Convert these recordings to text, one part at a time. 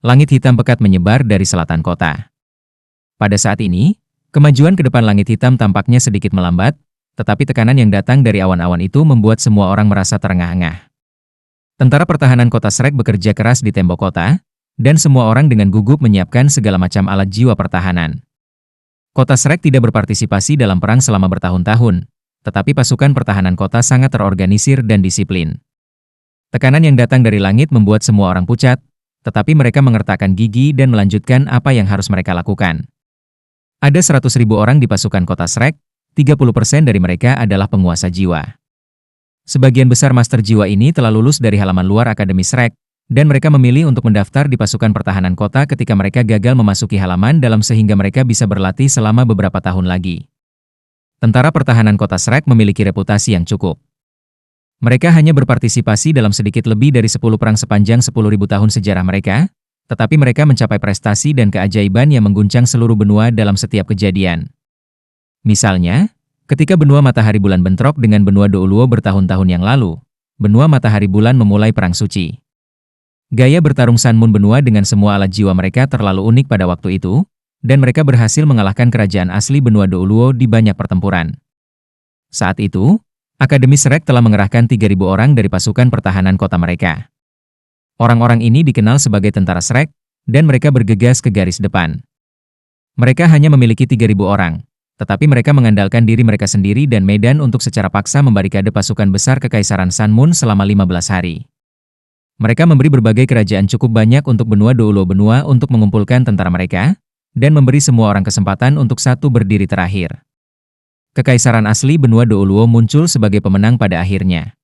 Langit hitam pekat menyebar dari selatan kota. Pada saat ini, kemajuan ke depan langit hitam tampaknya sedikit melambat, tetapi tekanan yang datang dari awan-awan itu membuat semua orang merasa terengah-engah. Tentara pertahanan kota Shrek bekerja keras di tembok kota, dan semua orang dengan gugup menyiapkan segala macam alat jiwa pertahanan. Kota Shrek tidak berpartisipasi dalam perang selama bertahun-tahun, tetapi pasukan pertahanan kota sangat terorganisir dan disiplin. Tekanan yang datang dari langit membuat semua orang pucat, tetapi mereka mengertakkan gigi dan melanjutkan apa yang harus mereka lakukan. Ada 100.000 orang di pasukan kota Shrek, 30% dari mereka adalah penguasa jiwa. Sebagian besar master jiwa ini telah lulus dari halaman luar Akademi Shrek, dan mereka memilih untuk mendaftar di pasukan pertahanan kota ketika mereka gagal memasuki halaman dalam sehingga mereka bisa berlatih selama beberapa tahun lagi. Tentara pertahanan kota Shrek memiliki reputasi yang cukup. Mereka hanya berpartisipasi dalam sedikit lebih dari 10 perang sepanjang 10.000 tahun sejarah mereka, tetapi mereka mencapai prestasi dan keajaiban yang mengguncang seluruh benua dalam setiap kejadian. Misalnya, ketika benua matahari bulan bentrok dengan benua Douluo bertahun-tahun yang lalu, benua matahari bulan memulai perang suci. Gaya bertarung Sun Moon benua dengan semua alat jiwa mereka terlalu unik pada waktu itu, dan mereka berhasil mengalahkan kerajaan asli benua Douluo di banyak pertempuran. Saat itu, Akademi Shrek telah mengerahkan 3.000 orang dari pasukan pertahanan kota mereka. Orang-orang ini dikenal sebagai tentara Shrek, dan mereka bergegas ke garis depan. Mereka hanya memiliki 3.000 orang, tetapi mereka mengandalkan diri mereka sendiri dan medan untuk secara paksa membarikade pasukan besar Kekaisaran Sun Moon selama 15 hari. Mereka memberi berbagai kerajaan cukup banyak untuk benua Douluo benua untuk mengumpulkan tentara mereka, dan memberi semua orang kesempatan untuk satu berdiri terakhir. Kekaisaran asli benua Douluo muncul sebagai pemenang pada akhirnya.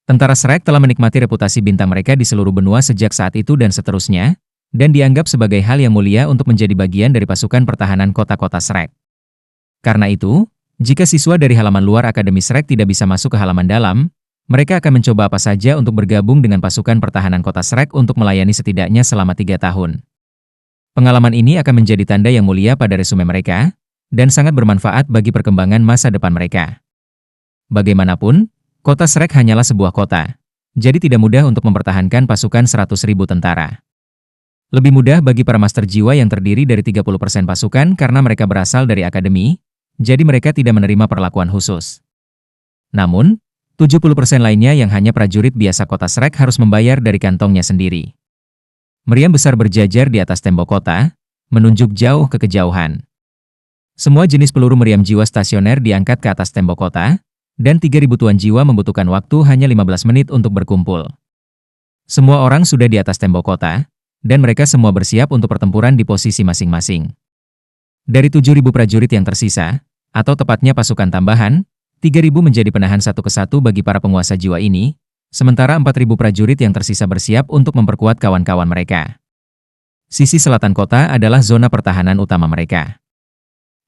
Tentara Shrek telah menikmati reputasi bintang mereka di seluruh benua sejak saat itu dan seterusnya, dan dianggap sebagai hal yang mulia untuk menjadi bagian dari pasukan pertahanan kota-kota Shrek. Karena itu, jika siswa dari halaman luar Akademi Shrek tidak bisa masuk ke halaman dalam, mereka akan mencoba apa saja untuk bergabung dengan pasukan pertahanan kota Shrek untuk melayani setidaknya selama 3 tahun. Pengalaman ini akan menjadi tanda yang mulia pada resume mereka, dan sangat bermanfaat bagi perkembangan masa depan mereka. Bagaimanapun, kota Shrek hanyalah sebuah kota, jadi tidak mudah untuk mempertahankan pasukan 100.000 tentara. Lebih mudah bagi para master jiwa yang terdiri dari 30% pasukan karena mereka berasal dari akademi, jadi mereka tidak menerima perlakuan khusus. Namun, 70% lainnya yang hanya prajurit biasa kota Shrek harus membayar dari kantongnya sendiri. Meriam besar berjajar di atas tembok kota, menunjuk jauh ke kejauhan. Semua jenis peluru meriam jiwa stasioner diangkat ke atas tembok kota, dan 3.000 tuan jiwa membutuhkan waktu hanya 15 menit untuk berkumpul. Semua orang sudah di atas tembok kota, dan mereka semua bersiap untuk pertempuran di posisi masing-masing. Dari 7.000 prajurit yang tersisa, atau tepatnya pasukan tambahan, 3.000 menjadi penahan satu kesatu bagi para penguasa jiwa ini, sementara 4.000 prajurit yang tersisa bersiap untuk memperkuat kawan-kawan mereka. Sisi selatan kota adalah zona pertahanan utama mereka.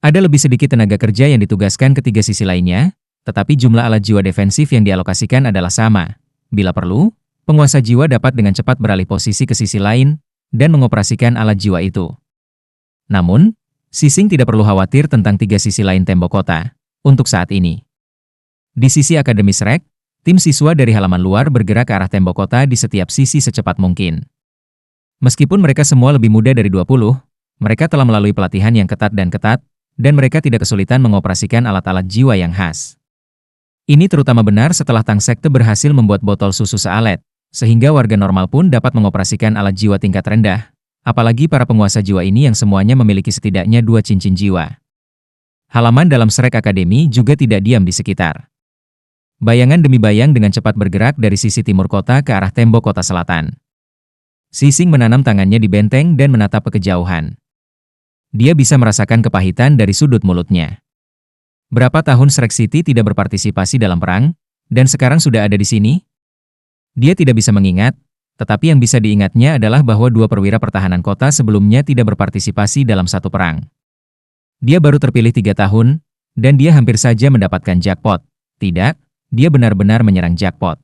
Ada lebih sedikit tenaga kerja yang ditugaskan ke 3 sisi lainnya, tetapi jumlah alat jiwa defensif yang dialokasikan adalah sama. Bila perlu, penguasa jiwa dapat dengan cepat beralih posisi ke sisi lain, dan mengoperasikan alat jiwa itu. Namun, Sising tidak perlu khawatir tentang 3 sisi lain tembok kota, untuk saat ini. Di sisi Akademi Shrek, tim siswa dari halaman luar bergerak ke arah tembok kota di setiap sisi secepat mungkin. Meskipun mereka semua lebih muda dari 20, mereka telah melalui pelatihan yang ketat, dan mereka tidak kesulitan mengoperasikan alat-alat jiwa yang khas. Ini terutama benar setelah Tang Sekte berhasil membuat botol susu sealet, sehingga warga normal pun dapat mengoperasikan alat jiwa tingkat rendah, apalagi para penguasa jiwa ini yang semuanya memiliki setidaknya 2 cincin jiwa. Halaman dalam Shrek Academy juga tidak diam di sekitar. Bayangan demi bayang dengan cepat bergerak dari sisi timur kota ke arah tembok kota selatan. Sising menanam tangannya di benteng dan menatap ke kejauhan. Dia bisa merasakan kepahitan dari sudut mulutnya. Berapa tahun Shrek City tidak berpartisipasi dalam perang, dan sekarang sudah ada di sini? Dia tidak bisa mengingat, tetapi yang bisa diingatnya adalah bahwa 2 perwira pertahanan kota sebelumnya tidak berpartisipasi dalam satu perang. Dia baru terpilih 3 tahun, dan dia hampir saja mendapatkan jackpot. Tidak, dia benar-benar menyerang jackpot.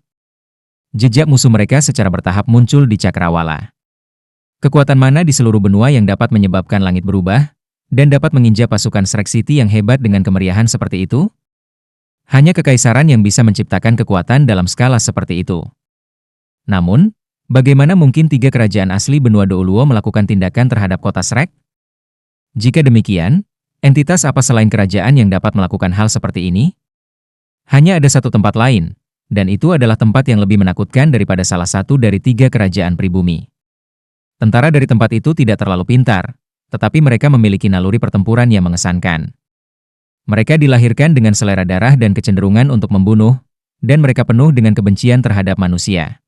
Jejak musuh mereka secara bertahap muncul di Cakrawala. Kekuatan mana di seluruh benua yang dapat menyebabkan langit berubah, dan dapat menginjak pasukan Shrek City yang hebat dengan kemeriahan seperti itu? Hanya kekaisaran yang bisa menciptakan kekuatan dalam skala seperti itu. Namun, Bagaimana mungkin tiga kerajaan asli benua Douluo melakukan tindakan terhadap kota Shrek? Jika demikian, entitas apa selain kerajaan yang dapat melakukan hal seperti ini? Hanya ada satu tempat lain, dan itu adalah tempat yang lebih menakutkan daripada salah satu dari tiga kerajaan pribumi. Tentara dari tempat itu tidak terlalu pintar, tetapi mereka memiliki naluri pertempuran yang mengesankan. Mereka dilahirkan dengan selera darah dan kecenderungan untuk membunuh, dan mereka penuh dengan kebencian terhadap manusia.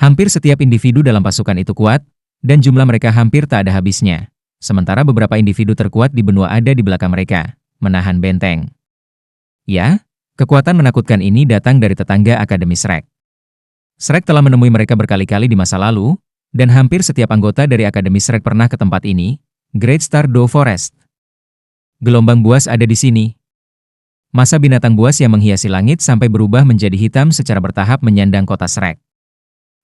Hampir setiap individu dalam pasukan itu kuat, dan jumlah mereka hampir tak ada habisnya. Sementara beberapa individu terkuat di benua ada di belakang mereka, menahan benteng. Ya, kekuatan menakutkan ini datang dari tetangga Akademi Shrek. Shrek telah menemui mereka berkali-kali di masa lalu, dan hampir setiap anggota dari Akademi Shrek pernah ke tempat ini, Great Stardew Forest. Gelombang buas ada di sini. Masa binatang buas yang menghiasi langit sampai berubah menjadi hitam secara bertahap menyandang kota Shrek.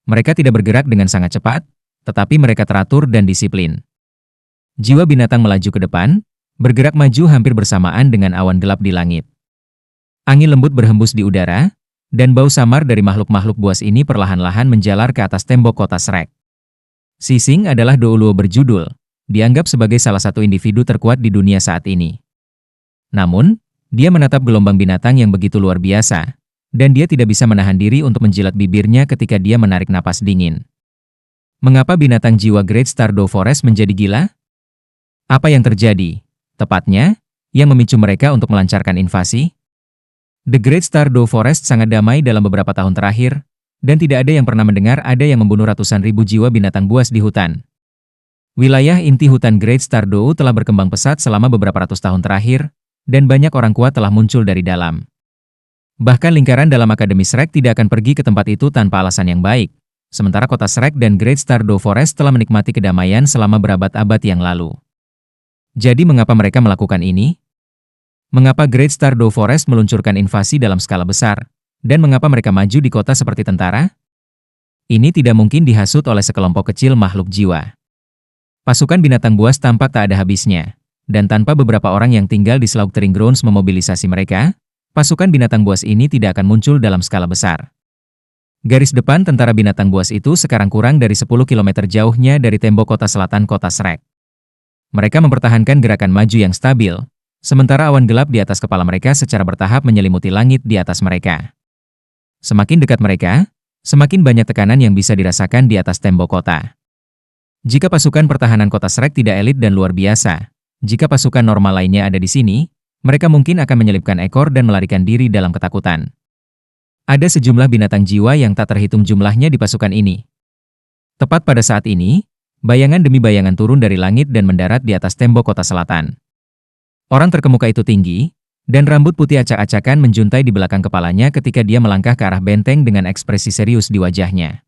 Mereka tidak bergerak dengan sangat cepat, tetapi mereka teratur dan disiplin. Jiwa binatang melaju ke depan, bergerak maju hampir bersamaan dengan awan gelap di langit. Angin lembut berhembus di udara, dan bau samar dari makhluk-makhluk buas ini perlahan-lahan menjalar ke atas tembok kota Shrek. Sising adalah Douluo berjudul, dianggap sebagai salah satu individu terkuat di dunia saat ini. Namun, dia menatap gelombang binatang yang begitu luar biasa, dan dia tidak bisa menahan diri untuk menjilat bibirnya ketika dia menarik napas dingin. Mengapa binatang jiwa Great Stardew Forest menjadi gila? Apa yang terjadi, tepatnya, yang memicu mereka untuk melancarkan invasi? The Great Stardew Forest sangat damai dalam beberapa tahun terakhir, dan tidak ada yang pernah mendengar ada yang membunuh ratusan ribu jiwa binatang buas di hutan. Wilayah inti hutan Great Stardew telah berkembang pesat selama beberapa ratus tahun terakhir, dan banyak orang kuat telah muncul dari dalam. Bahkan lingkaran dalam Akademi Shrek tidak akan pergi ke tempat itu tanpa alasan yang baik, sementara kota Shrek dan Great Stardew Forest telah menikmati kedamaian selama berabad-abad yang lalu. Jadi mengapa mereka melakukan ini? Mengapa Great Stardew Forest meluncurkan invasi dalam skala besar? Dan mengapa mereka maju di kota seperti tentara? Ini tidak mungkin dihasut oleh sekelompok kecil makhluk jiwa. Pasukan binatang buas tampak tak ada habisnya, dan tanpa beberapa orang yang tinggal di Slaughtering Grounds memobilisasi mereka, pasukan binatang buas ini tidak akan muncul dalam skala besar. Garis depan tentara binatang buas itu sekarang kurang dari 10 km jauhnya dari tembok kota selatan kota Shrek. Mereka mempertahankan gerakan maju yang stabil, sementara awan gelap di atas kepala mereka secara bertahap menyelimuti langit di atas mereka. Semakin dekat mereka, semakin banyak tekanan yang bisa dirasakan di atas tembok kota. Jika pasukan pertahanan kota Shrek tidak elit dan luar biasa, jika pasukan normal lainnya ada di sini, mereka mungkin akan menyelipkan ekor dan melarikan diri dalam ketakutan. Ada sejumlah binatang jiwa yang tak terhitung jumlahnya di pasukan ini. Tepat pada saat ini, bayangan demi bayangan turun dari langit dan mendarat di atas tembok kota selatan. Orang terkemuka itu tinggi, dan rambut putih acak-acakan menjuntai di belakang kepalanya ketika dia melangkah ke arah benteng dengan ekspresi serius di wajahnya.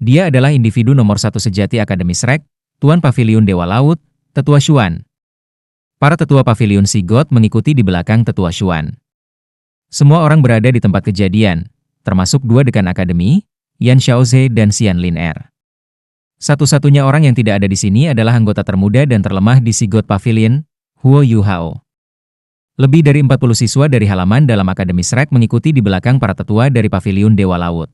Dia adalah individu nomor satu sejati Akademi Shrek, Tuan Paviliun Dewa Laut, Tetua Xuan. Para tetua Paviliun Sigot mengikuti di belakang Tetua Xuan. Semua orang berada di tempat kejadian, termasuk dua dekan Akademi, Yan Xiaoze dan Xian Lin Er. Satu-satunya orang yang tidak ada di sini adalah anggota termuda dan terlemah di Sigot Pavilion, Huo Yuhao. Lebih dari 40 siswa dari halaman dalam Akademi Shrek mengikuti di belakang para tetua dari Paviliun Dewa Laut.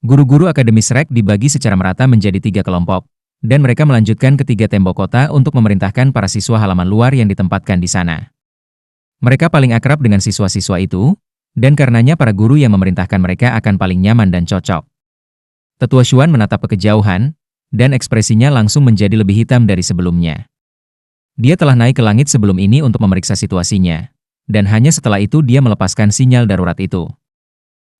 Guru-guru Akademi Shrek dibagi secara merata menjadi 3 kelompok, dan mereka melanjutkan ke 3 tembok kota untuk memerintahkan para siswa halaman luar yang ditempatkan di sana. Mereka paling akrab dengan siswa-siswa itu, dan karenanya para guru yang memerintahkan mereka akan paling nyaman dan cocok. Tetua Xuan menatap ke kejauhan, dan ekspresinya langsung menjadi lebih hitam dari sebelumnya. Dia telah naik ke langit sebelum ini untuk memeriksa situasinya, dan hanya setelah itu dia melepaskan sinyal darurat itu.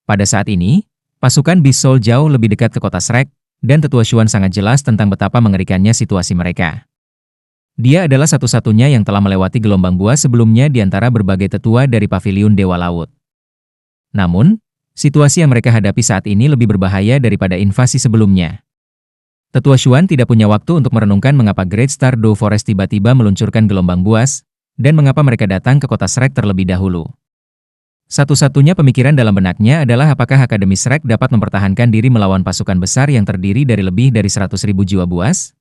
Pada saat ini, pasukan Beast Soul jauh lebih dekat ke kota Shrek, dan Tetua Xuan sangat jelas tentang betapa mengerikannya situasi mereka. Dia adalah satu-satunya yang telah melewati gelombang buas sebelumnya di antara berbagai tetua dari Paviliun Dewa Laut. Namun, situasi yang mereka hadapi saat ini lebih berbahaya daripada invasi sebelumnya. Tetua Xuan tidak punya waktu untuk merenungkan mengapa Great Stardew Forest tiba-tiba meluncurkan gelombang buas, dan mengapa mereka datang ke kota Shrek terlebih dahulu. Satu-satunya pemikiran dalam benaknya adalah apakah Akademi Shrek dapat mempertahankan diri melawan pasukan besar yang terdiri dari lebih dari 100.000 jiwa buas?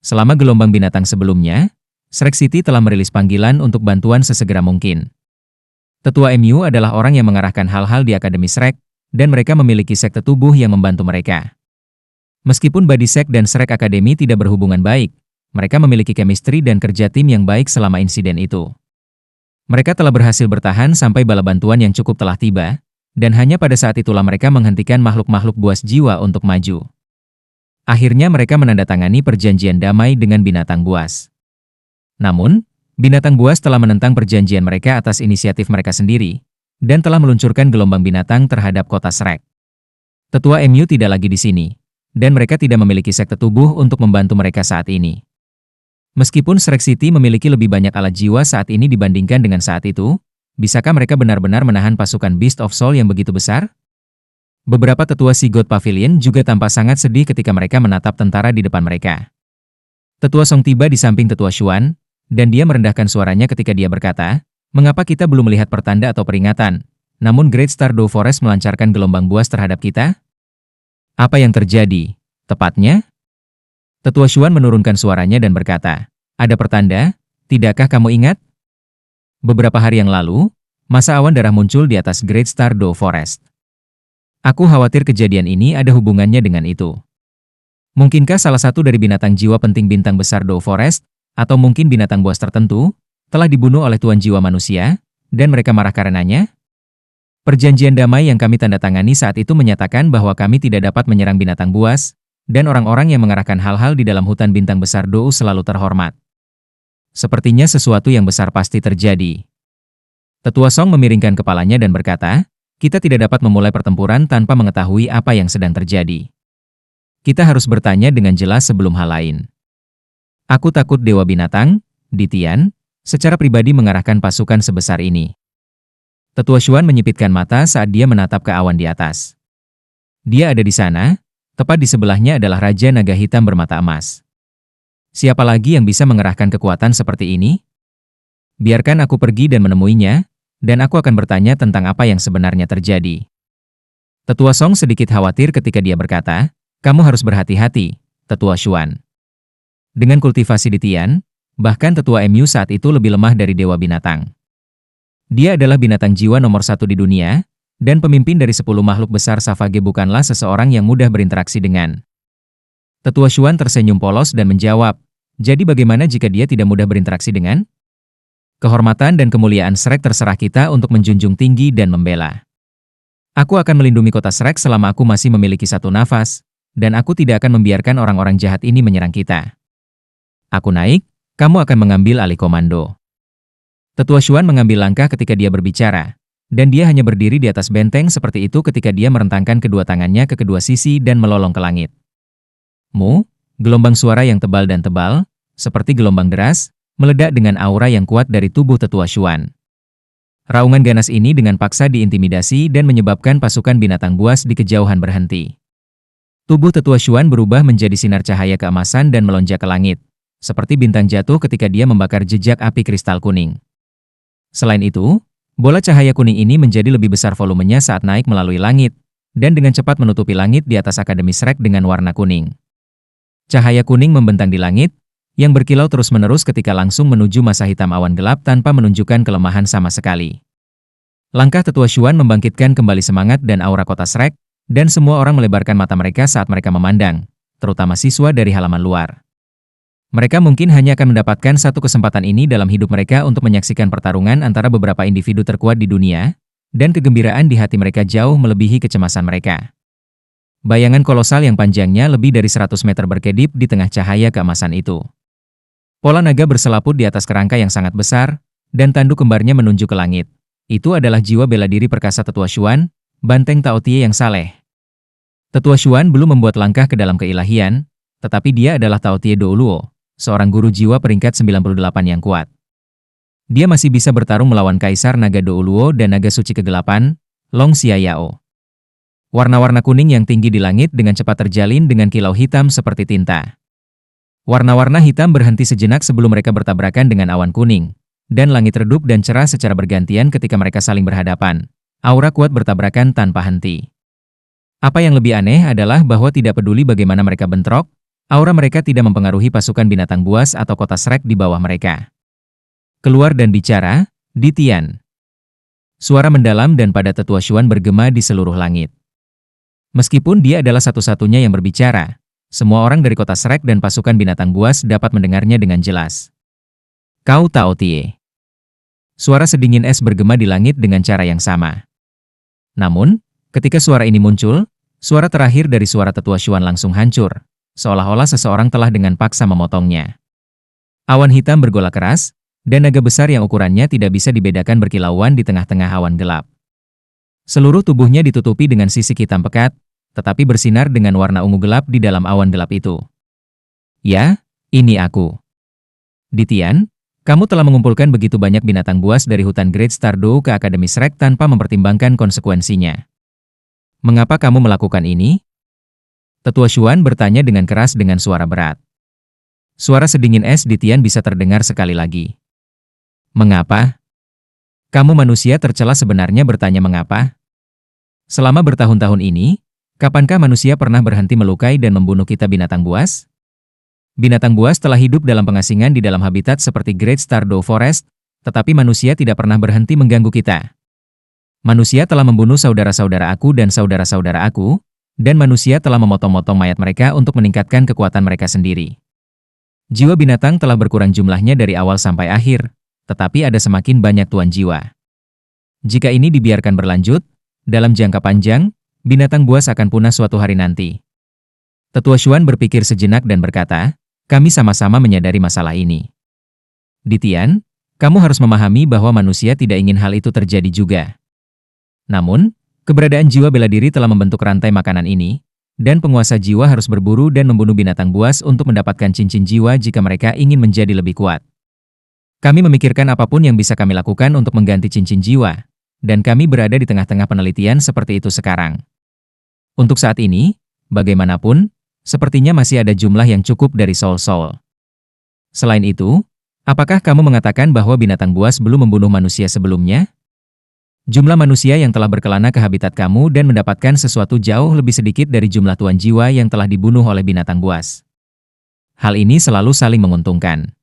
Selama gelombang binatang sebelumnya, Shrek City telah merilis panggilan untuk bantuan sesegera mungkin. Tetua MU adalah orang yang mengarahkan hal-hal di Akademi Shrek, dan mereka memiliki sekte tubuh yang membantu mereka. Meskipun Badisek dan Shrek Academy tidak berhubungan baik, mereka memiliki chemistry dan kerja tim yang baik selama insiden itu. Mereka telah berhasil bertahan sampai bala bantuan yang cukup telah tiba, dan hanya pada saat itulah mereka menghentikan makhluk-makhluk buas jiwa untuk maju. Akhirnya mereka menandatangani perjanjian damai dengan binatang buas. Namun, binatang buas telah menentang perjanjian mereka atas inisiatif mereka sendiri, dan telah meluncurkan gelombang binatang terhadap kota Shrek. Tetua MU tidak lagi di sini, dan mereka tidak memiliki sekte tubuh untuk membantu mereka saat ini. Meskipun Shrek City memiliki lebih banyak alat jiwa saat ini dibandingkan dengan saat itu, bisakah mereka benar-benar menahan pasukan Beast of Soul yang begitu besar? Beberapa tetua Sea God Pavilion juga tampak sangat sedih ketika mereka menatap tentara di depan mereka. Tetua Song tiba di samping Tetua Xuan, dan dia merendahkan suaranya ketika dia berkata, "Mengapa kita belum melihat pertanda atau peringatan, namun Great Stardew Forest melancarkan gelombang buas terhadap kita? Apa yang terjadi, tepatnya?" Tetua Xuan menurunkan suaranya dan berkata, "Ada pertanda, tidakkah kamu ingat? Beberapa hari yang lalu, masa awan darah muncul di atas Great Stardew Forest. Aku khawatir kejadian ini ada hubungannya dengan itu. Mungkinkah salah satu dari binatang jiwa penting bintang besar Dew Forest, atau mungkin binatang buas tertentu, telah dibunuh oleh tuan jiwa manusia, dan mereka marah karenanya? Perjanjian damai yang kami tanda tangani saat itu menyatakan bahwa kami tidak dapat menyerang binatang buas, dan orang-orang yang mengarahkan hal-hal di dalam hutan bintang besar Dew selalu terhormat. Sepertinya sesuatu yang besar pasti terjadi." Tetua Song memiringkan kepalanya dan berkata, "Kita tidak dapat memulai pertempuran tanpa mengetahui apa yang sedang terjadi. Kita harus bertanya dengan jelas sebelum hal lain. Aku takut Dewa Binatang, Ditian, secara pribadi mengarahkan pasukan sebesar ini." Tetua Xuan menyipitkan mata saat dia menatap ke awan di atas. Dia ada di sana, tepat di sebelahnya adalah Raja Naga Hitam bermata emas. Siapa lagi yang bisa mengerahkan kekuatan seperti ini? Biarkan aku pergi dan menemuinya, dan aku akan bertanya tentang apa yang sebenarnya terjadi. Tetua Song sedikit khawatir ketika dia berkata, "Kamu harus berhati-hati, Tetua Xuan. Dengan kultivasi Ditian, bahkan Tetua MU saat itu lebih lemah dari Dewa Binatang. Dia adalah binatang jiwa nomor 1 di dunia, dan pemimpin dari 10 makhluk besar Savage bukanlah seseorang yang mudah berinteraksi dengan." Tetua Xuan tersenyum polos dan menjawab, "Jadi bagaimana jika dia tidak mudah berinteraksi dengan? Kehormatan dan kemuliaan Shrek terserah kita untuk menjunjung tinggi dan membela. Aku akan melindungi kota Shrek selama aku masih memiliki satu nafas, dan aku tidak akan membiarkan orang-orang jahat ini menyerang kita. Aku naik, kamu akan mengambil alih komando." Tetua Xuan mengambil langkah ketika dia berbicara, dan dia hanya berdiri di atas benteng seperti itu ketika dia merentangkan kedua tangannya ke kedua sisi dan melolong ke langit. Gelombang suara yang tebal dan tebal, seperti gelombang deras, meledak dengan aura yang kuat dari tubuh Tetua Xuan. Raungan ganas ini dengan paksa diintimidasi dan menyebabkan pasukan binatang buas di kejauhan berhenti. Tubuh Tetua Xuan berubah menjadi sinar cahaya keemasan dan melonjak ke langit, seperti bintang jatuh ketika dia membakar jejak api kristal kuning. Selain itu, bola cahaya kuning ini menjadi lebih besar volumenya saat naik melalui langit, dan dengan cepat menutupi langit di atas Akademi Shrek dengan warna kuning. Cahaya kuning membentang di langit, yang berkilau terus-menerus ketika langsung menuju masa hitam awan gelap tanpa menunjukkan kelemahan sama sekali. Langkah Tetua Xuan membangkitkan kembali semangat dan aura kota Shrek, dan semua orang melebarkan mata mereka saat mereka memandang, terutama siswa dari halaman luar. Mereka mungkin hanya akan mendapatkan satu kesempatan ini dalam hidup mereka untuk menyaksikan pertarungan antara beberapa individu terkuat di dunia, dan kegembiraan di hati mereka jauh melebihi kecemasan mereka. Bayangan kolosal yang panjangnya lebih dari 100 meter berkedip di tengah cahaya keemasan itu. Pola naga berselaput di atas kerangka yang sangat besar, dan tanduk kembarnya menunjuk ke langit. Itu adalah jiwa bela diri perkasa Tetua Xuan, Banteng Tao Tie yang saleh. Tetua Xuan belum membuat langkah ke dalam keilahian, tetapi dia adalah Tao Tie Douluo, seorang guru jiwa peringkat 98 yang kuat. Dia masih bisa bertarung melawan Kaisar Naga Douluo dan Naga Suci Kegelapan, Long Xiayao. Warna-warna kuning yang tinggi di langit dengan cepat terjalin dengan kilau hitam seperti tinta. Warna-warna hitam berhenti sejenak sebelum mereka bertabrakan dengan awan kuning, dan langit redup dan cerah secara bergantian ketika mereka saling berhadapan. Aura kuat bertabrakan tanpa henti. Apa yang lebih aneh adalah bahwa tidak peduli bagaimana mereka bentrok, aura mereka tidak mempengaruhi pasukan binatang buas atau kota Shrek di bawah mereka. "Keluar dan bicara, Ditian." Suara mendalam dan pada Tetua Xuan bergema di seluruh langit. Meskipun dia adalah satu-satunya yang berbicara, Semua orang dari kota Shrek dan pasukan binatang buas dapat mendengarnya dengan jelas. Kau Tao Tie. Suara sedingin es bergema di langit dengan cara yang sama. Namun, ketika suara ini muncul, suara terakhir dari suara tetua Xuan langsung hancur, seolah-olah seseorang telah dengan paksa memotongnya. Awan hitam bergolak keras, dan naga besar yang ukurannya tidak bisa dibedakan berkilauan di tengah-tengah awan gelap. Seluruh tubuhnya ditutupi dengan sisik hitam pekat, tetapi bersinar dengan warna ungu gelap di dalam awan gelap itu. Ya, ini aku. Ditian, kamu telah mengumpulkan begitu banyak binatang buas dari hutan Great Stardew ke Akademi Shrek tanpa mempertimbangkan konsekuensinya. Mengapa kamu melakukan ini? Tetua Xuan bertanya dengan keras dengan suara berat. Suara sedingin es di Tian bisa terdengar sekali lagi. Mengapa? Kamu manusia tercela sebenarnya bertanya mengapa? Selama bertahun-tahun ini, kapankah manusia pernah berhenti melukai dan membunuh kita binatang buas? Binatang buas telah hidup dalam pengasingan di dalam habitat seperti Great Stardew Forest, tetapi manusia tidak pernah berhenti mengganggu kita. Manusia telah membunuh saudara-saudara aku dan saudara-saudara aku, dan manusia telah memotong-motong mayat mereka untuk meningkatkan kekuatan mereka sendiri. Jiwa binatang telah berkurang jumlahnya dari awal sampai akhir, tetapi ada semakin banyak tuan jiwa. Jika ini dibiarkan berlanjut, dalam jangka panjang, binatang buas akan punah suatu hari nanti. Tetua Xuan berpikir sejenak dan berkata, kami sama-sama menyadari masalah ini. Ditian, kamu harus memahami bahwa manusia tidak ingin hal itu terjadi juga. Namun, keberadaan jiwa bela diri telah membentuk rantai makanan ini, dan penguasa jiwa harus berburu dan membunuh binatang buas untuk mendapatkan cincin jiwa jika mereka ingin menjadi lebih kuat. Kami memikirkan apapun yang bisa kami lakukan untuk mengganti cincin jiwa, dan kami berada di tengah-tengah penelitian seperti itu sekarang. Untuk saat ini, bagaimanapun, sepertinya masih ada jumlah yang cukup dari soul-soul. Selain itu, apakah kamu mengatakan bahwa binatang buas belum membunuh manusia sebelumnya? Jumlah manusia yang telah berkelana ke habitat kamu dan mendapatkan sesuatu jauh lebih sedikit dari jumlah tuan jiwa yang telah dibunuh oleh binatang buas. Hal ini selalu saling menguntungkan.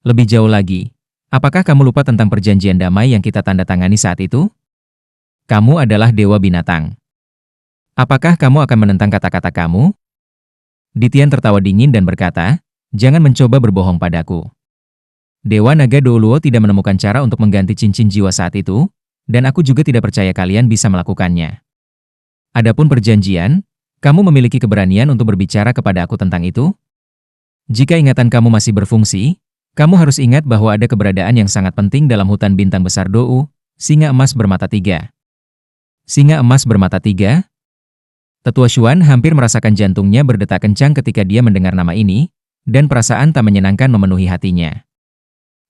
Lebih jauh lagi, apakah kamu lupa tentang perjanjian damai yang kita tanda tangani saat itu? Kamu adalah dewa binatang. Apakah kamu akan menentang kata-kata kamu? Ditian tertawa dingin dan berkata, jangan mencoba berbohong padaku. Dewa Naga Douluo tidak menemukan cara untuk mengganti cincin jiwa saat itu, dan aku juga tidak percaya kalian bisa melakukannya. Adapun perjanjian, kamu memiliki keberanian untuk berbicara kepada aku tentang itu? Jika ingatan kamu masih berfungsi, kamu harus ingat bahwa ada keberadaan yang sangat penting dalam hutan bintang besar Dou, singa emas bermata tiga. Singa emas bermata tiga? Tetua Xuan hampir merasakan jantungnya berdetak kencang ketika dia mendengar nama ini, dan perasaan tak menyenangkan memenuhi hatinya.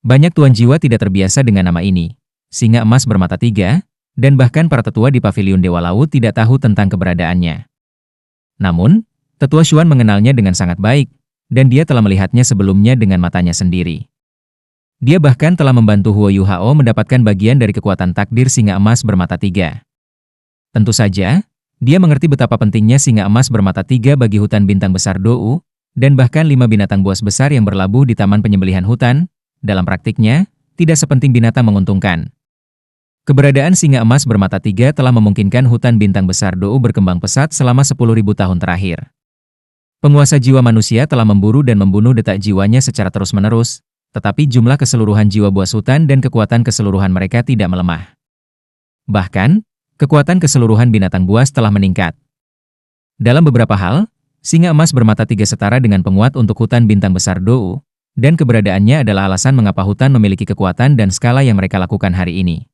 Banyak tuan jiwa tidak terbiasa dengan nama ini, singa emas bermata tiga, dan bahkan para tetua di pavilion Dewa Laut tidak tahu tentang keberadaannya. Namun, Tetua Xuan mengenalnya dengan sangat baik, dan dia telah melihatnya sebelumnya dengan matanya sendiri. Dia bahkan telah membantu Huo Yuhao mendapatkan bagian dari kekuatan takdir singa emas bermata tiga. Tentu saja, dia mengerti betapa pentingnya singa emas bermata tiga bagi hutan bintang besar Dou, dan bahkan 5 binatang buas besar yang berlabuh di taman penyembelihan hutan, dalam praktiknya, tidak sepenting binatang menguntungkan. Keberadaan singa emas bermata tiga telah memungkinkan hutan bintang besar Dou berkembang pesat selama 10.000 tahun terakhir. Penguasa jiwa manusia telah memburu dan membunuh detak jiwanya secara terus-menerus, tetapi jumlah keseluruhan jiwa buas hutan dan kekuatan keseluruhan mereka tidak melemah. Bahkan, kekuatan keseluruhan binatang buas telah meningkat. Dalam beberapa hal, singa emas bermata tiga setara dengan penguat untuk hutan bintang besar Dou, dan keberadaannya adalah alasan mengapa hutan memiliki kekuatan dan skala yang mereka lakukan hari ini.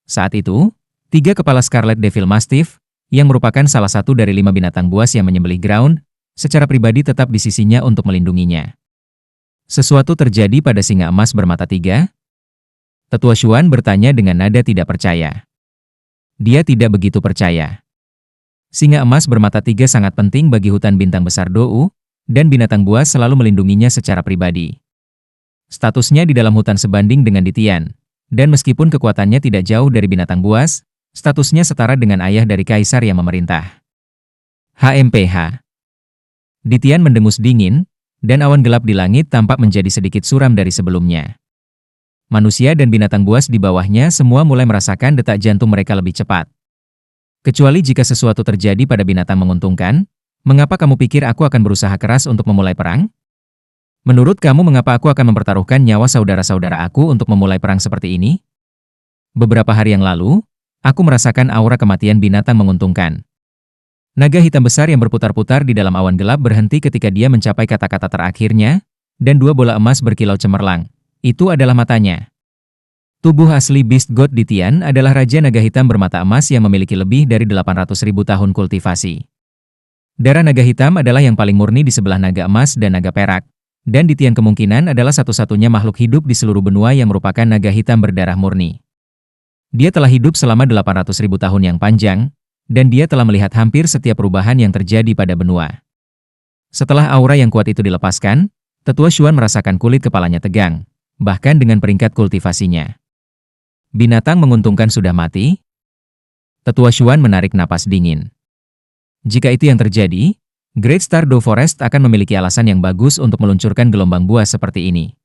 Saat itu, 3 kepala Scarlet Devil Mastiff, yang merupakan salah satu dari 5 binatang buas yang menyembelih Ground, secara pribadi tetap di sisinya untuk melindunginya. Sesuatu terjadi pada singa emas bermata tiga? Tetua Xuan bertanya dengan nada tidak percaya. Dia tidak begitu percaya. Singa emas bermata tiga sangat penting bagi hutan bintang besar Dou, dan binatang buas selalu melindunginya secara pribadi. Statusnya di dalam hutan sebanding dengan Ditian, dan meskipun kekuatannya tidak jauh dari binatang buas, statusnya setara dengan ayah dari kaisar yang memerintah. HMPH. Ditian mendengus dingin, dan awan gelap di langit tampak menjadi sedikit suram dari sebelumnya. Manusia dan binatang buas di bawahnya semua mulai merasakan detak jantung mereka lebih cepat. Kecuali jika sesuatu terjadi pada binatang menguntungkan, Mengapa kamu pikir aku akan berusaha keras untuk memulai perang? Menurut kamu mengapa aku akan mempertaruhkan nyawa saudara-saudara aku untuk memulai perang seperti ini? Beberapa hari yang lalu, aku merasakan aura kematian binatang menguntungkan. Naga hitam besar yang berputar-putar di dalam awan gelap berhenti ketika dia mencapai kata-kata terakhirnya, dan dua bola emas berkilau cemerlang. Itu adalah matanya. Tubuh asli Beast God Ditian adalah Raja Naga Hitam bermata emas yang memiliki lebih dari 800.000 tahun kultivasi. Darah naga hitam adalah yang paling murni di sebelah naga emas dan naga perak. Dan Ditian kemungkinan adalah satu-satunya makhluk hidup di seluruh benua yang merupakan naga hitam berdarah murni. Dia telah hidup selama 800.000 tahun yang panjang, dan dia telah melihat hampir setiap perubahan yang terjadi pada benua. Setelah aura yang kuat itu dilepaskan, Tetua Xuan merasakan kulit kepalanya tegang, bahkan dengan peringkat kultivasinya. Binatang menguntungkan sudah mati? Tetua Xuan menarik napas dingin. Jika itu yang terjadi, Great Stardew Forest akan memiliki alasan yang bagus untuk meluncurkan gelombang buas seperti ini.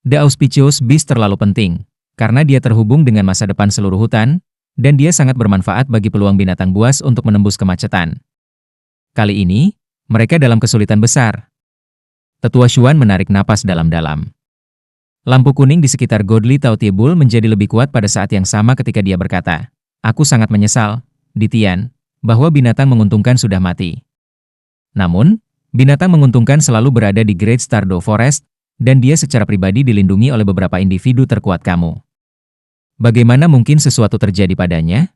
The Auspicious Beast terlalu penting, karena dia terhubung dengan masa depan seluruh hutan, dan dia sangat bermanfaat bagi peluang binatang buas untuk menembus kemacetan. Kali ini, mereka dalam kesulitan besar. Tetua Xuan menarik napas dalam-dalam. Lampu kuning di sekitar Godly Tautiebul menjadi lebih kuat pada saat yang sama ketika dia berkata, "Aku sangat menyesal, Ditian, bahwa binatang menguntungkan sudah mati. Namun, binatang menguntungkan selalu berada di Great Stardew Forest, dan dia secara pribadi dilindungi oleh beberapa individu terkuat kamu. Bagaimana mungkin sesuatu terjadi padanya?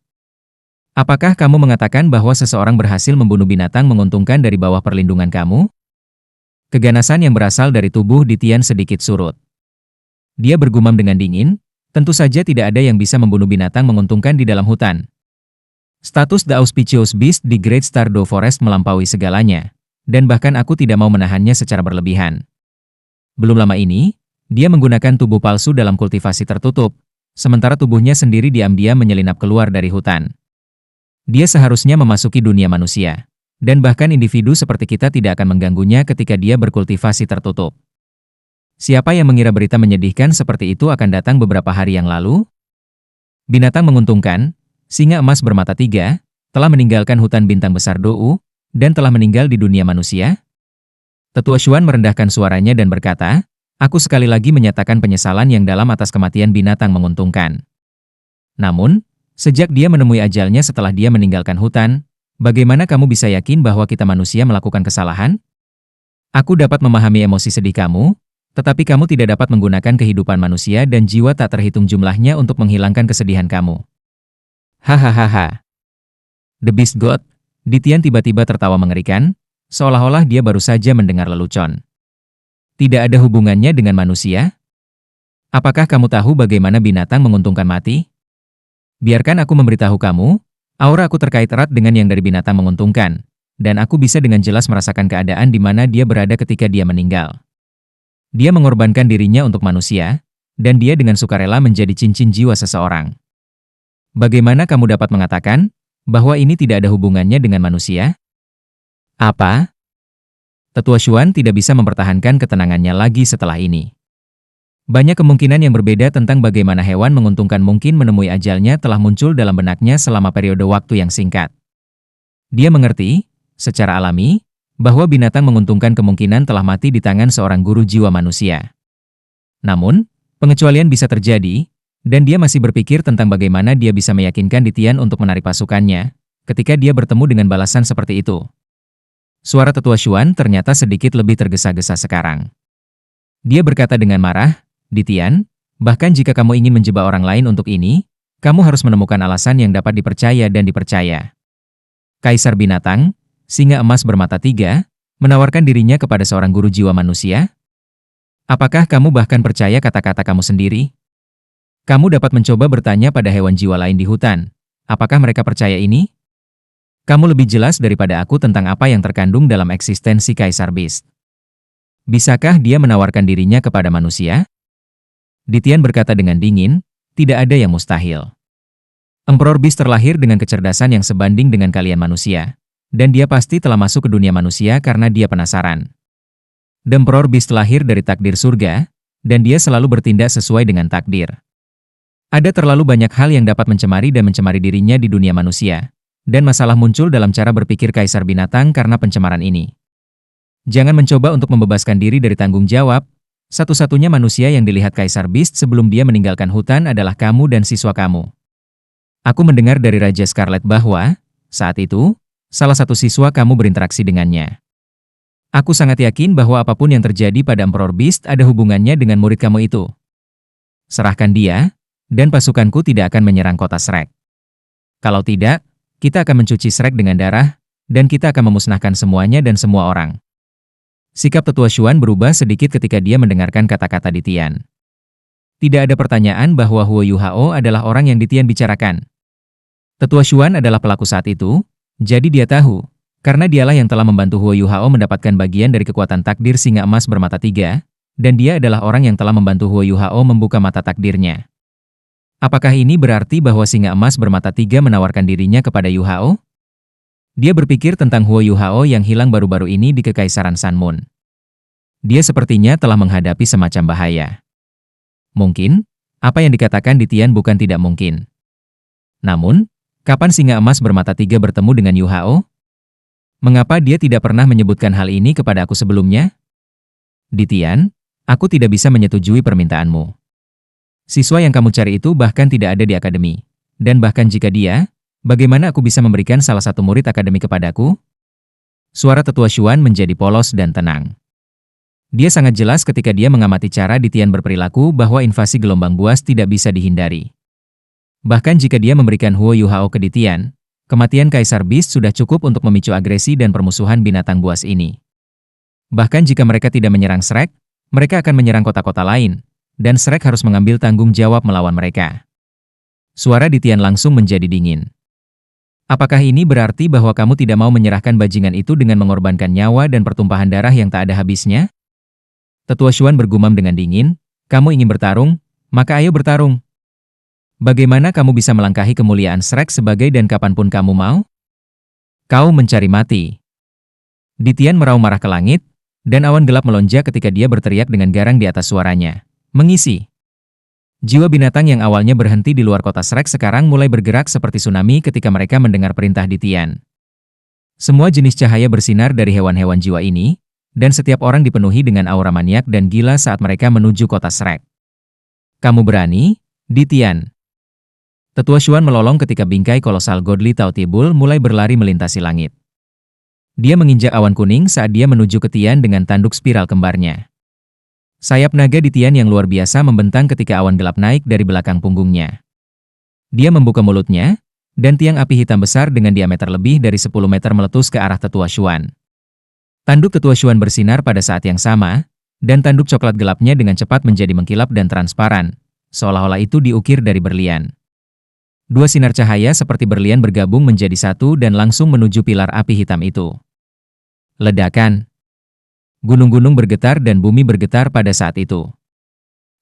Apakah kamu mengatakan bahwa seseorang berhasil membunuh binatang menguntungkan dari bawah perlindungan kamu?" Keganasan yang berasal dari tubuh Ditian sedikit surut. Dia bergumam dengan dingin, tentu saja tidak ada yang bisa membunuh binatang menguntungkan di dalam hutan. Status The Auspicious Beast di Great Stardew Forest melampaui segalanya, dan bahkan aku tidak mau menahannya secara berlebihan. Belum lama ini, dia menggunakan tubuh palsu dalam kultivasi tertutup, sementara tubuhnya sendiri diam-diam menyelinap keluar dari hutan. Dia seharusnya memasuki dunia manusia, dan bahkan individu seperti kita tidak akan mengganggunya ketika dia berkultivasi tertutup. Siapa yang mengira berita menyedihkan seperti itu akan datang beberapa hari yang lalu? Binatang menguntungkan, singa emas bermata tiga, telah meninggalkan hutan bintang besar Dou, dan telah meninggal di dunia manusia? Tetua Xuan merendahkan suaranya dan berkata, "Aku sekali lagi menyatakan penyesalan yang dalam atas kematian binatang menguntungkan. Namun, sejak dia menemui ajalnya setelah dia meninggalkan hutan, bagaimana kamu bisa yakin bahwa kita manusia melakukan kesalahan? Aku dapat memahami emosi sedih kamu, tetapi kamu tidak dapat menggunakan kehidupan manusia dan jiwa tak terhitung jumlahnya untuk menghilangkan kesedihan kamu." Hahaha. The Beast God, Ditian tiba-tiba tertawa mengerikan, seolah-olah dia baru saja mendengar lelucon. Tidak ada hubungannya dengan manusia? Apakah kamu tahu bagaimana binatang menguntungkan mati? Biarkan aku memberitahu kamu, aura aku terkait erat dengan yang dari binatang menguntungkan, dan aku bisa dengan jelas merasakan keadaan di mana dia berada ketika dia meninggal. Dia mengorbankan dirinya untuk manusia, dan dia dengan sukarela menjadi cincin jiwa seseorang. Bagaimana kamu dapat mengatakan bahwa ini tidak ada hubungannya dengan manusia? Apa? Tetua Xuan tidak bisa mempertahankan ketenangannya lagi setelah ini. Banyak kemungkinan yang berbeda tentang bagaimana hewan menguntungkan mungkin menemui ajalnya telah muncul dalam benaknya selama periode waktu yang singkat. Dia mengerti, secara alami, bahwa binatang menguntungkan kemungkinan telah mati di tangan seorang guru jiwa manusia. Namun, pengecualian bisa terjadi, dan dia masih berpikir tentang bagaimana dia bisa meyakinkan Ditian untuk menarik pasukannya, ketika dia bertemu dengan balasan seperti itu. Suara Tetua Xuan ternyata sedikit lebih tergesa-gesa sekarang. Dia berkata dengan marah, "Ditian, bahkan jika kamu ingin menjebak orang lain untuk ini, kamu harus menemukan alasan yang dapat dipercaya dan dipercaya." Kaisar binatang, singa emas bermata tiga, menawarkan dirinya kepada seorang guru jiwa manusia? Apakah kamu bahkan percaya kata-kata kamu sendiri? Kamu dapat mencoba bertanya pada hewan jiwa lain di hutan, apakah mereka percaya ini? Kamu lebih jelas daripada aku tentang apa yang terkandung dalam eksistensi Kaisar Beast. Bisakah dia menawarkan dirinya kepada manusia? Ditian berkata dengan dingin, tidak ada yang mustahil. Emperor Beast terlahir dengan kecerdasan yang sebanding dengan kalian manusia, dan dia pasti telah masuk ke dunia manusia karena dia penasaran. The Emperor Beast lahir dari takdir surga, dan dia selalu bertindak sesuai dengan takdir. Ada terlalu banyak hal yang dapat mencemari dan mencemari dirinya di dunia manusia, dan masalah muncul dalam cara berpikir Kaisar Binatang karena pencemaran ini. Jangan mencoba untuk membebaskan diri dari tanggung jawab. Satu-satunya manusia yang dilihat Kaisar Beast sebelum dia meninggalkan hutan adalah kamu dan siswa kamu. Aku mendengar dari Raja Scarlet bahwa, saat itu, salah satu siswa kamu berinteraksi dengannya. Aku sangat yakin bahwa apapun yang terjadi pada Emperor Beast ada hubungannya dengan murid kamu itu. Serahkan dia, dan pasukanku tidak akan menyerang kota Shrek. Kalau tidak, kita akan mencuci Shrek dengan darah, dan kita akan memusnahkan semuanya dan semua orang. Sikap Tetua Xuan berubah sedikit ketika dia mendengarkan kata-kata Di Tian. Tidak ada pertanyaan bahwa Huo Yuhao adalah orang yang Di Tian bicarakan. Tetua Xuan adalah pelaku saat itu, jadi dia tahu, karena dialah yang telah membantu Huo Yuhao mendapatkan bagian dari kekuatan takdir singa emas bermata tiga, dan dia adalah orang yang telah membantu Huo Yuhao membuka mata takdirnya. Apakah ini berarti bahwa singa emas bermata tiga menawarkan dirinya kepada Yuhao? Dia berpikir tentang Huo Yuhao yang hilang baru-baru ini di Kekaisaran Sun Moon. Dia sepertinya telah menghadapi semacam bahaya. Mungkin, apa yang dikatakan Di Tian bukan tidak mungkin. Namun, kapan singa emas bermata tiga bertemu dengan Yuhao? Mengapa dia tidak pernah menyebutkan hal ini kepada aku sebelumnya? Di Tian, aku tidak bisa menyetujui permintaanmu. Siswa yang kamu cari itu bahkan tidak ada di akademi. Dan bahkan jika dia, bagaimana aku bisa memberikan salah satu murid akademi kepadaku? Suara Tetua Xuan menjadi polos dan tenang. Dia sangat jelas ketika dia mengamati cara Di Tian berperilaku bahwa invasi gelombang buas tidak bisa dihindari. Bahkan jika dia memberikan Huo Yuhao ke Di Tian, kematian Kaisar Beast sudah cukup untuk memicu agresi dan permusuhan binatang buas ini. Bahkan jika mereka tidak menyerang Shrek, mereka akan menyerang kota-kota lain, dan Shrek harus mengambil tanggung jawab melawan mereka. Suara Di Tian langsung menjadi dingin. Apakah ini berarti bahwa kamu tidak mau menyerahkan bajingan itu dengan mengorbankan nyawa dan pertumpahan darah yang tak ada habisnya? Tetua Xuan bergumam dengan dingin, kamu ingin bertarung, maka ayo bertarung. Bagaimana kamu bisa melangkahi kemuliaan Shrek sebagai dan kapanpun kamu mau? Kau mencari mati. Di Tian meraung marah ke langit, dan awan gelap melonjak ketika dia berteriak dengan garang di atas suaranya. Mengisi. Jiwa binatang yang awalnya berhenti di luar kota Shrek sekarang mulai bergerak seperti tsunami ketika mereka mendengar perintah Di Tian. Semua jenis cahaya bersinar dari hewan-hewan jiwa ini, dan setiap orang dipenuhi dengan aura maniak dan gila saat mereka menuju kota Shrek. Kamu berani, Di Tian? Tetua Xuan melolong ketika bingkai kolosal Godly Tautibul mulai berlari melintasi langit. Dia menginjak awan kuning saat dia menuju ke Tian dengan tanduk spiral kembarnya. Sayap naga Di Tian yang luar biasa membentang ketika awan gelap naik dari belakang punggungnya. Dia membuka mulutnya, dan tiang api hitam besar dengan diameter lebih dari 10 meter meletus ke arah Tetua Xuan. Tanduk Tetua Xuan bersinar pada saat yang sama, dan tanduk coklat gelapnya dengan cepat menjadi mengkilap dan transparan, seolah-olah itu diukir dari berlian. Dua sinar cahaya seperti berlian bergabung menjadi satu dan langsung menuju pilar api hitam itu. Ledakan. Gunung-gunung bergetar dan bumi bergetar pada saat itu.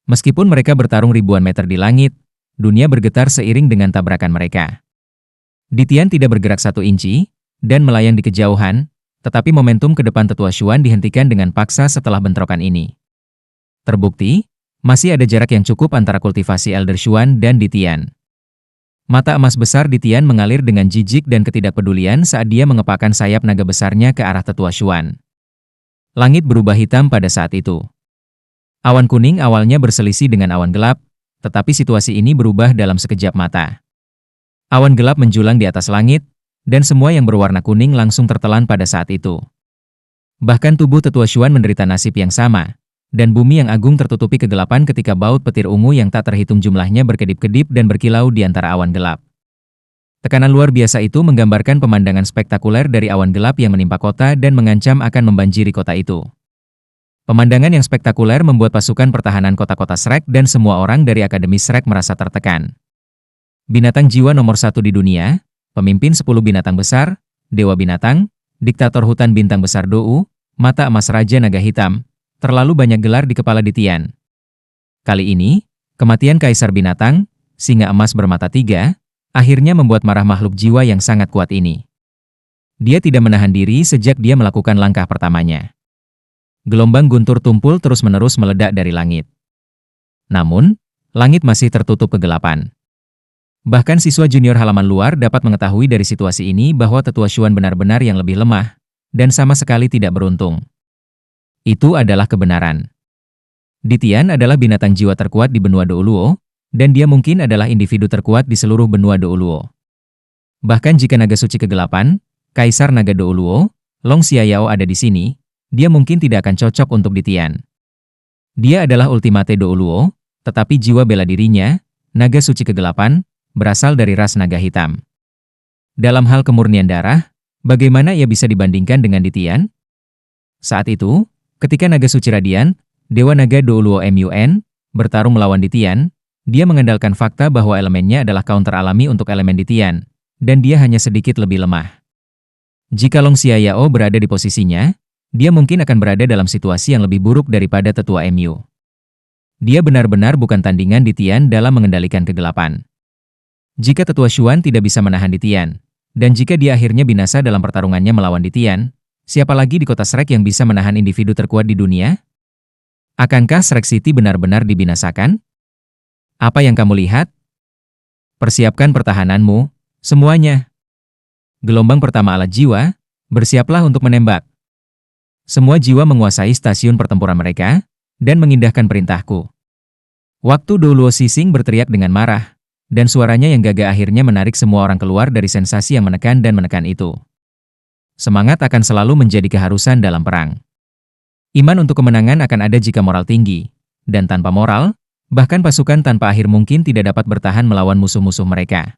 Meskipun mereka bertarung ribuan meter di langit, dunia bergetar seiring dengan tabrakan mereka. Di Tian tidak bergerak 1 inci, dan melayang di kejauhan, tetapi momentum ke depan Tetua Xuan dihentikan dengan paksa setelah bentrokan ini. Terbukti, masih ada jarak yang cukup antara kultivasi Elder Xuan dan Di Tian. Mata emas besar Di Tian mengalir dengan jijik dan ketidakpedulian saat dia mengepakkan sayap naga besarnya ke arah Tetua Xuan. Langit berubah hitam pada saat itu. Awan kuning awalnya berselisih dengan awan gelap, tetapi situasi ini berubah dalam sekejap mata. Awan gelap menjulang di atas langit, dan semua yang berwarna kuning langsung tertelan pada saat itu. Bahkan tubuh Tetua Xuan menderita nasib yang sama, dan bumi yang agung tertutupi kegelapan ketika baut petir ungu yang tak terhitung jumlahnya berkedip-kedip dan berkilau di antara awan gelap. Tekanan luar biasa itu menggambarkan pemandangan spektakuler dari awan gelap yang menimpa kota dan mengancam akan membanjiri kota itu. Pemandangan yang spektakuler membuat pasukan pertahanan kota-kota Shrek dan semua orang dari Akademi Shrek merasa tertekan. Binatang jiwa nomor 1 di dunia, pemimpin 10 binatang besar, dewa binatang, diktator hutan bintang besar Dou, mata emas Raja Naga Hitam, terlalu banyak gelar di kepala Di Tian. Kali ini, kematian Kaisar Binatang, singa emas bermata 3, akhirnya membuat marah makhluk jiwa yang sangat kuat ini. Dia tidak menahan diri sejak dia melakukan langkah pertamanya. Gelombang guntur tumpul terus-menerus meledak dari langit. Namun, langit masih tertutup kegelapan. Bahkan siswa junior halaman luar dapat mengetahui dari situasi ini bahwa Tetua Xuan benar-benar yang lebih lemah, dan sama sekali tidak beruntung. Itu adalah kebenaran. Ditian adalah binatang jiwa terkuat di benua Douluo, dan dia mungkin adalah individu terkuat di seluruh benua Douluo. Bahkan jika naga suci kegelapan, Kaisar Naga Douluo, Long Xiaoyao ada di sini, dia mungkin tidak akan cocok untuk Ditian. Dia adalah ultimate Douluo, tetapi jiwa bela dirinya, naga suci kegelapan, berasal dari ras naga hitam. Dalam hal kemurnian darah, bagaimana ia bisa dibandingkan dengan Ditian? Saat itu, ketika naga suci radian, Dewa Naga Douluo MUN, bertarung melawan Ditian, dia mengandalkan fakta bahwa elemennya adalah counter alami untuk elemen Ditian, dan dia hanya sedikit lebih lemah. Jika Long Xiaoyao berada di posisinya, dia mungkin akan berada dalam situasi yang lebih buruk daripada Tetua MU. Dia benar-benar bukan tandingan Ditian dalam mengendalikan kegelapan. Jika Tetua Xuan tidak bisa menahan Ditian, dan jika dia akhirnya binasa dalam pertarungannya melawan Ditian, siapa lagi di kota Shrek yang bisa menahan individu terkuat di dunia? Akankah Shrek City benar-benar dibinasakan? Apa yang kamu lihat? Persiapkan pertahananmu, semuanya. Gelombang pertama alat jiwa, bersiaplah untuk menembak. Semua jiwa menguasai stasiun pertempuran mereka, dan mengindahkan perintahku. Waktu Douluo Sising berteriak dengan marah, dan suaranya yang gagah akhirnya menarik semua orang keluar dari sensasi yang menekan dan menekan itu. Semangat akan selalu menjadi keharusan dalam perang. Iman untuk kemenangan akan ada jika moral tinggi, dan tanpa moral, bahkan pasukan tanpa akhir mungkin tidak dapat bertahan melawan musuh-musuh mereka.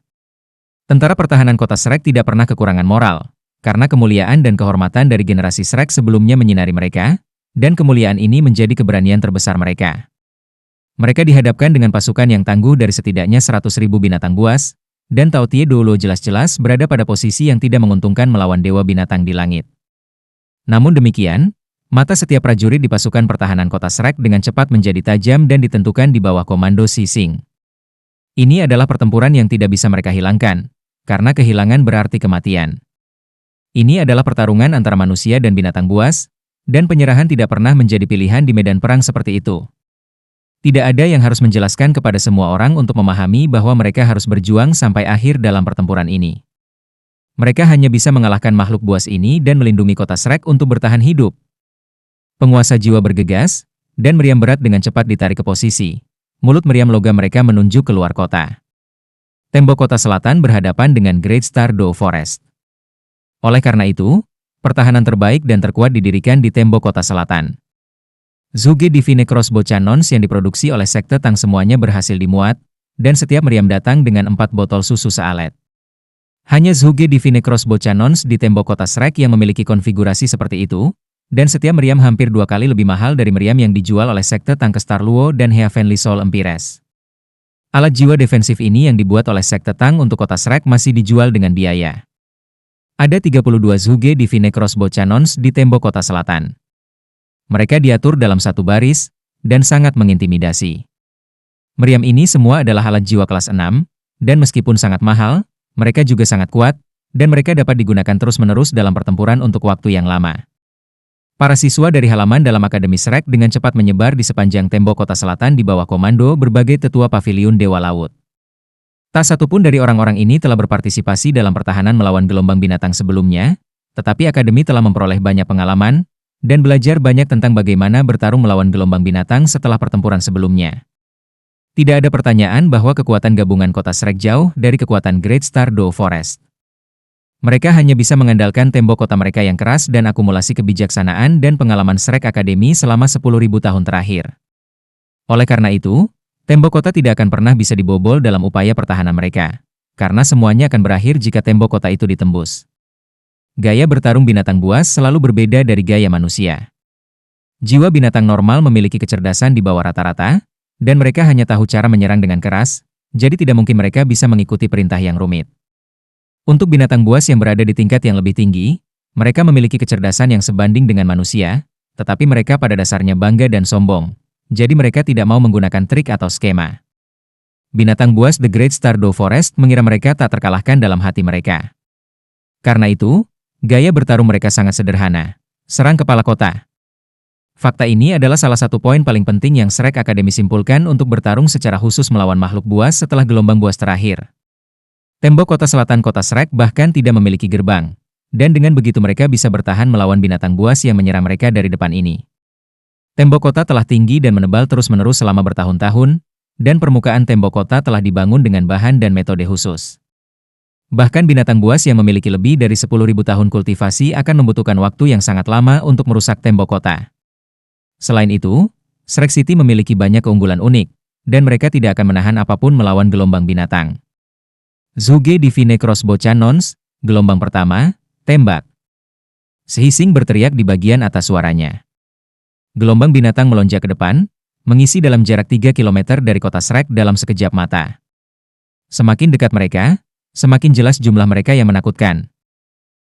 Tentara pertahanan kota Shrek tidak pernah kekurangan moral, karena kemuliaan dan kehormatan dari generasi Shrek sebelumnya menyinari mereka, dan kemuliaan ini menjadi keberanian terbesar mereka. Mereka dihadapkan dengan pasukan yang tangguh dari setidaknya 100.000 binatang buas, dan Tao Tie Douluo jelas-jelas berada pada posisi yang tidak menguntungkan melawan dewa binatang di langit. Namun demikian, mata setiap prajurit di pasukan pertahanan kota Shrek dengan cepat menjadi tajam dan ditentukan di bawah komando Sising. Ini adalah pertempuran yang tidak bisa mereka hilangkan, karena kehilangan berarti kematian. Ini adalah pertarungan antara manusia dan binatang buas, dan penyerahan tidak pernah menjadi pilihan di medan perang seperti itu. Tidak ada yang harus menjelaskan kepada semua orang untuk memahami bahwa mereka harus berjuang sampai akhir dalam pertempuran ini. Mereka hanya bisa mengalahkan makhluk buas ini dan melindungi kota Shrek untuk bertahan hidup. Penguasa jiwa bergegas, dan meriam berat dengan cepat ditarik ke posisi. Mulut meriam logam mereka menunjuk keluar kota. Tembok kota selatan berhadapan dengan Great Star Doe Forest. Oleh karena itu, pertahanan terbaik dan terkuat didirikan di tembok kota selatan. Zhuge Divine Crossbow Cannons yang diproduksi oleh Sekte Tang semuanya berhasil dimuat, dan setiap meriam datang dengan 4 botol susu sealet. Hanya Zhuge Divine Crossbow Cannons di tembok kota Shrek yang memiliki konfigurasi seperti itu, dan setiap meriam hampir 2 kali lebih mahal dari meriam yang dijual oleh Sekte Tang ke Star Luo dan Heavenly Soul Empires. Alat jiwa defensif ini yang dibuat oleh Sekte Tang untuk kota Shrek masih dijual dengan biaya. Ada 32 Zhuge Divine Crossbow Cannons di tembok kota selatan. Mereka diatur dalam satu baris, dan sangat mengintimidasi. Meriam ini semua adalah alat jiwa kelas 6, dan meskipun sangat mahal, mereka juga sangat kuat, dan mereka dapat digunakan terus-menerus dalam pertempuran untuk waktu yang lama. Para siswa dari halaman dalam Akademi Shrek dengan cepat menyebar di sepanjang tembok kota selatan di bawah komando berbagai tetua paviliun Dewa Laut. Tak satu pun dari orang-orang ini telah berpartisipasi dalam pertahanan melawan gelombang binatang sebelumnya, tetapi Akademi telah memperoleh banyak pengalaman, dan belajar banyak tentang bagaimana bertarung melawan gelombang binatang setelah pertempuran sebelumnya. Tidak ada pertanyaan bahwa kekuatan gabungan kota Shrek jauh dari kekuatan Great Star Doe Forest. Mereka hanya bisa mengandalkan tembok kota mereka yang keras dan akumulasi kebijaksanaan dan pengalaman Shrek Academy selama 10.000 tahun terakhir. Oleh karena itu, tembok kota tidak akan pernah bisa dibobol dalam upaya pertahanan mereka, karena semuanya akan berakhir jika tembok kota itu ditembus. Gaya bertarung binatang buas selalu berbeda dari gaya manusia. Jiwa binatang normal memiliki kecerdasan di bawah rata-rata, dan mereka hanya tahu cara menyerang dengan keras, jadi tidak mungkin mereka bisa mengikuti perintah yang rumit. Untuk binatang buas yang berada di tingkat yang lebih tinggi, mereka memiliki kecerdasan yang sebanding dengan manusia, tetapi mereka pada dasarnya bangga dan sombong, jadi mereka tidak mau menggunakan trik atau skema. Binatang buas The Great Star Doe Forest mengira mereka tak terkalahkan dalam hati mereka. Karena itu, gaya bertarung mereka sangat sederhana. Serang kepala kota. Fakta ini adalah salah satu poin paling penting yang Shrek Academy simpulkan untuk bertarung secara khusus melawan makhluk buas setelah gelombang buas terakhir. Tembok kota selatan kota Shrek bahkan tidak memiliki gerbang. Dan dengan begitu mereka bisa bertahan melawan binatang buas yang menyerang mereka dari depan ini. Tembok kota telah tinggi dan menebal terus-menerus selama bertahun-tahun, dan permukaan tembok kota telah dibangun dengan bahan dan metode khusus. Bahkan binatang buas yang memiliki lebih dari 10.000 tahun kultivasi akan membutuhkan waktu yang sangat lama untuk merusak tembok kota. Selain itu, Shrek City memiliki banyak keunggulan unik, dan mereka tidak akan menahan apapun melawan gelombang binatang. Zuge Divine Crossbow Cannons, gelombang pertama, tembak. Sehising berteriak di bagian atas suaranya. Gelombang binatang melonjak ke depan, mengisi dalam jarak 3 km dari kota Shrek dalam sekejap mata. Semakin dekat mereka, semakin jelas jumlah mereka yang menakutkan,